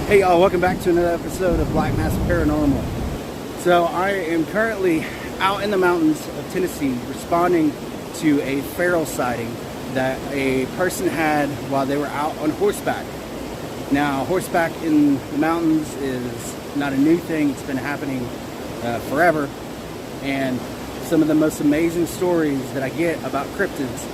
Hey y'all, welcome back to another episode of Black Mass Paranormal. So I am currently out in the mountains of Tennessee responding to a feral sighting that a person had while they were out on horseback. Now, horseback in the mountains is not a new thing. It's been happening forever. And some of the most amazing stories that I get about cryptids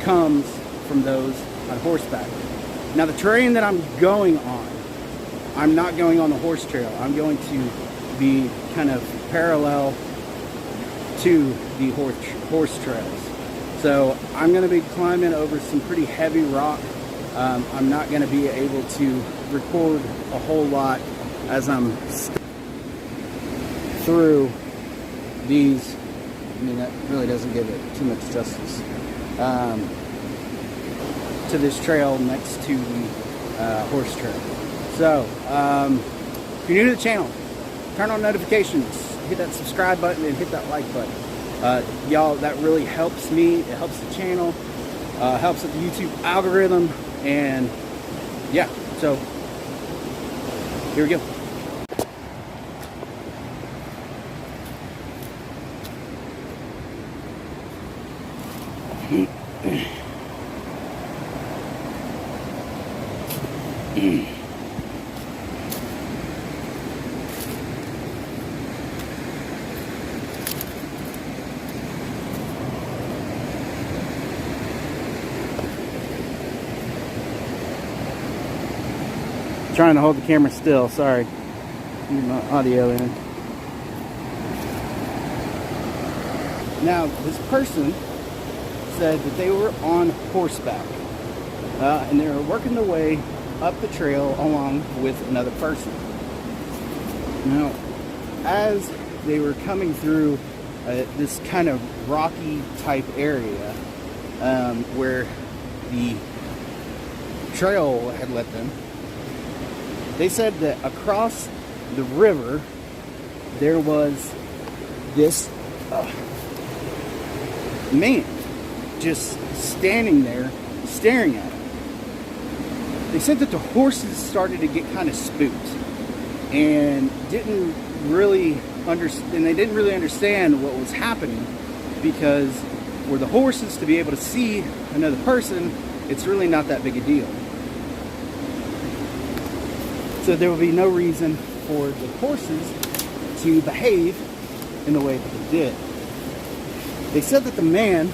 comes from those on horseback. Now, the terrain that I'm going on, I'm not going on the horse trail. I'm going to be kind of parallel to the horse trails. So I'm going to be climbing over some pretty heavy rock. I'm not going to be able to record a whole lot as I'm through these. I mean, that really doesn't give it too much justice to this trail next to the horse trail. So, if you're new to the channel, turn on notifications, hit that subscribe button, and hit that like button. Y'all, that really helps me. It helps the channel, helps with the YouTube algorithm, and yeah, so here we go. Trying to hold the camera still, sorry. Need my audio in. Now, this person said that they were on horseback and they were working their way up the trail along with another person. Now, as they were coming through this kind of rocky type area where the trail had led them, they said that across the river there was this man just standing there staring at them. They said that the horses started to get kind of spooked and didn't really understand what was happening, because for the horses to be able to see another person, it's really not that big a deal. So there will be no reason for the horses to behave in the way that they did. They said that the man,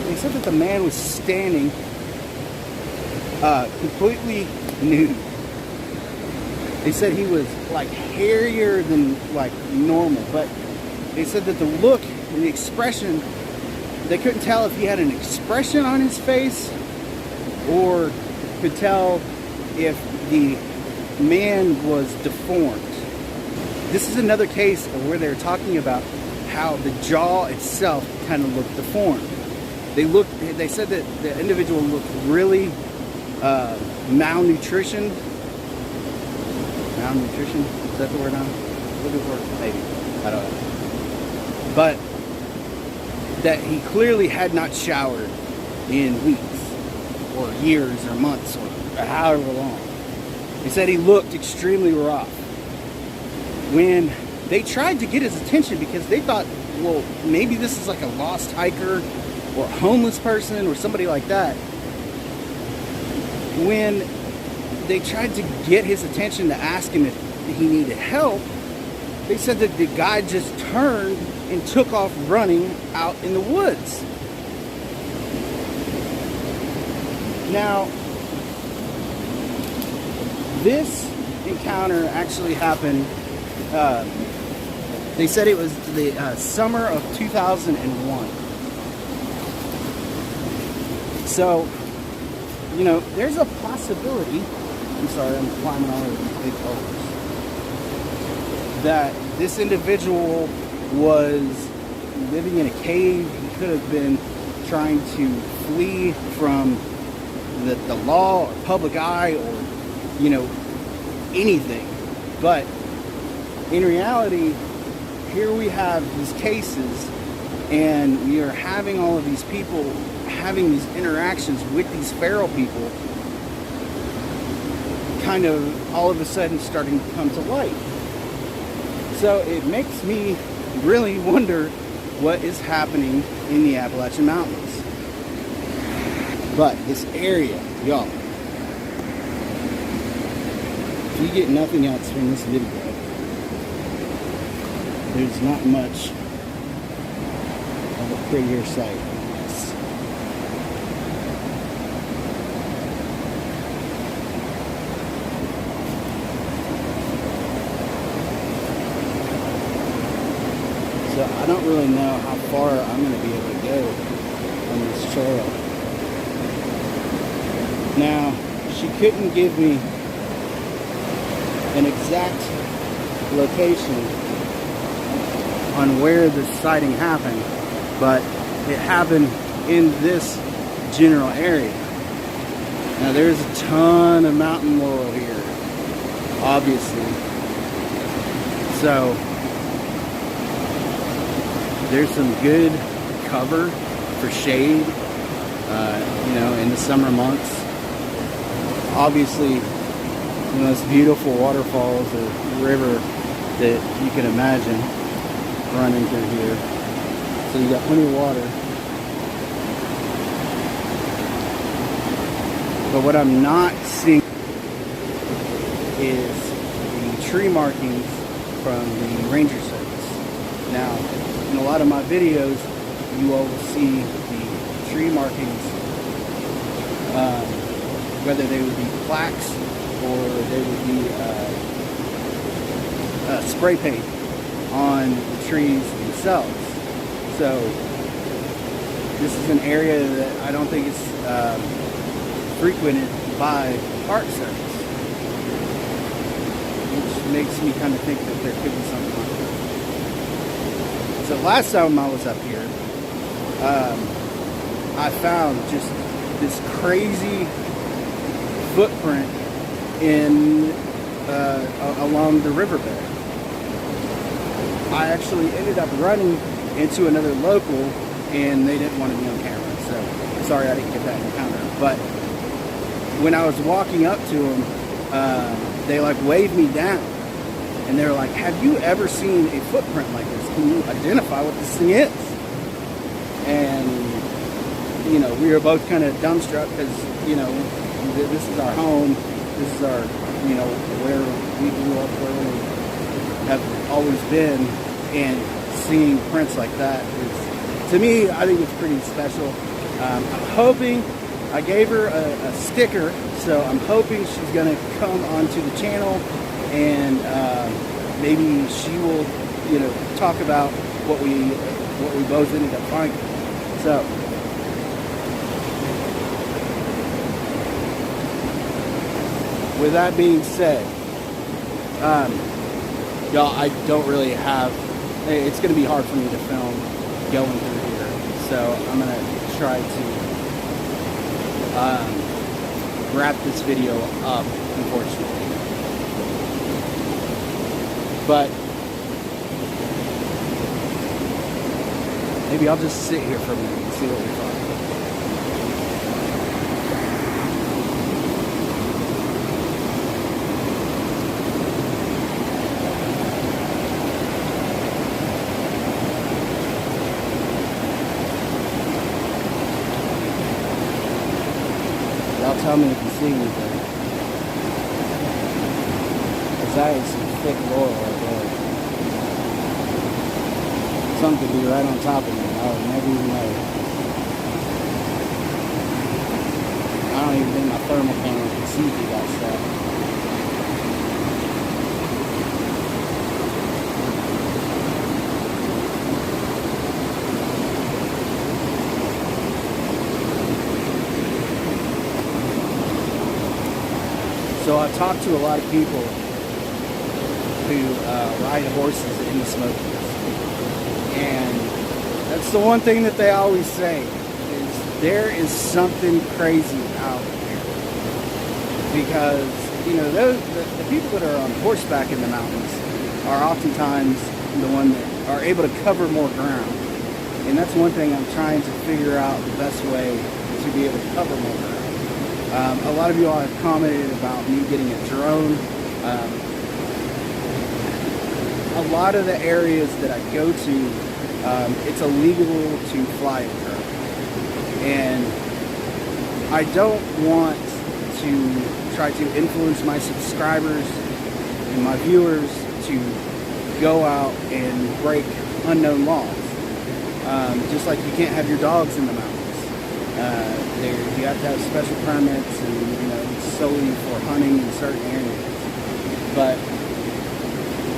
they said that the man was standing completely nude. They said he was like hairier than like normal, but they said that the look and the expression, they couldn't tell if he had an expression on his face or could tell if the man was deformed. This is another case of where they're talking about how the jaw itself kind of looked deformed. They said that the individual looked really malnutrition. Malnutrition? Is that the word I'm looking for? Maybe. I don't know. But that he clearly had not showered in weeks or years or months or however long. They said he looked extremely rough. When they tried to get his attention, because they thought, well, maybe this is like a lost hiker or a homeless person or somebody like that. When they tried to get his attention to ask him if he needed help, they said that the guy just turned and took off running out in the woods. Now, this encounter actually happened, they said it was the summer of 2001. So, you know, there's a possibility, I'm sorry, I'm climbing all over these big boulders, that this individual was living in a cave. He could have been trying to flee from the law or public eye or, you know, anything. But in reality, here we have these cases, and we are having all of these people having these interactions with these feral people kind of all of a sudden starting to come to light. So it makes me really wonder what is happening in the Appalachian Mountains. But this area, y'all, if you get nothing else from this video, there's not much of a prettier sight than this. So I don't really know how far I'm going to be able to go on this trail. Now, she couldn't give me an exact location on where the sighting happened, but it happened in this general area. Now, there's a ton of mountain laurel here, obviously. So there's some good cover for shade, in the summer months. Obviously, the most beautiful waterfalls or river that you can imagine running through here. So you got plenty of water. But what I'm not seeing is the tree markings from the Ranger Service. Now, in a lot of my videos, you all will see the tree markings, whether they would be plaques or they would be spray paint on the trees themselves. So this is an area that I don't think is frequented by Park Service, which makes me kind of think that there could be something like that. So last time I was up here, I found just this crazy footprint in along the riverbed. I actually ended up running into another local, and they didn't want to be on camera, so sorry I didn't get that encounter. But when I was walking up to them, they like waved me down, and they were like, "Have you ever seen a footprint like this? Can you identify what this thing is?" And we were both kind of dumbstruck because this is our home, this is our where we grew up, where we have always been, and seeing prints like that is, to me, I think it's pretty special. I'm hoping, I gave her a sticker, so I'm hoping she's going to come onto the channel, and maybe she will, talk about what we both ended up finding. So, with that being said, y'all, I don't really have, it's going to be hard for me to film going through here, so I'm going to try to wrap this video up, unfortunately. But maybe I'll just sit here for a minute and see what we find. Y'all tell me if you see anything. Because that is some thick laurel right there. Something could be right on top of me. I would never even know. I don't even think my thermal camera can see through that stuff. So I've talked to a lot of people who ride horses in the Smokies, and that's the one thing that they always say is there is something crazy out there, because the people that are on horseback in the mountains are oftentimes the one that are able to cover more ground, And that's one thing I'm trying to figure out the best way to be able to cover more ground. A lot of you all have commented about me getting a drone. A lot of the areas that I go to, it's illegal to fly a drone. And I don't want to try to influence my subscribers and my viewers to go out and break unknown laws. Just like you can't have your dogs in the mountains. You have to have special permits, and it's solely for hunting in certain areas. But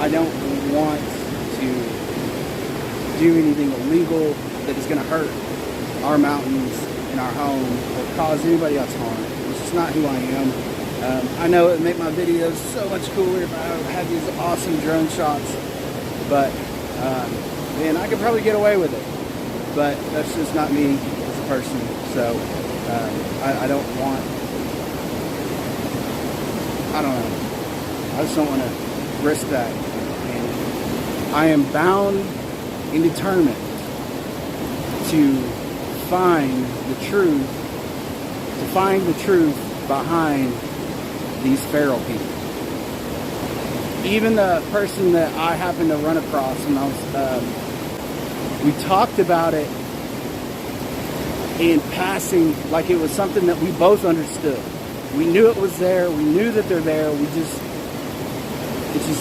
I don't want to do anything illegal that is going to hurt our mountains and our home or cause anybody else harm. It's just not who I am. I know it would make my videos so much cooler if I had these awesome drone shots, but man, I could probably get away with it. But that's just not me as a person. So I don't want, I don't know. I just don't want to risk that. And I am bound and determined to find the truth, behind these feral people. Even the person that I happened to run across when I was, we talked about it in passing like it was something that we both understood. We knew it was there. We knew that they're there. It just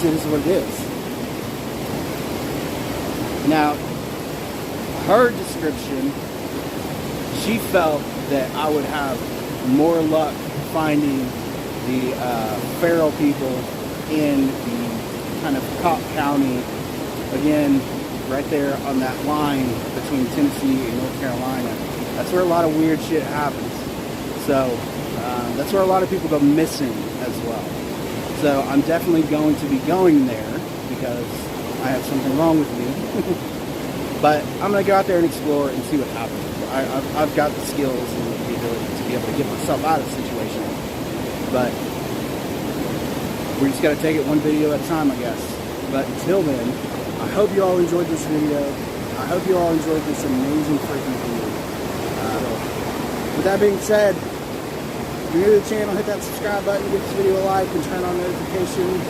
is what it is. Now, her description, she felt that I would have more luck finding the feral people in the kind of Cobb County, again, right there on that line between Tennessee and North Carolina. That's where a lot of weird shit happens. So that's where a lot of people go missing as well. So I'm definitely going to be going there because I have something wrong with me. But I'm going to go out there and explore and see what happens. I've got the skills and the ability to be able to get myself out of the situation. But we just got to take it one video at a time, I guess. But until then, I hope you all enjoyed this video. I hope you all enjoyed this amazing freaking video. With that being said, if you're new to the channel, hit that subscribe button, give this video a like, and turn on notifications.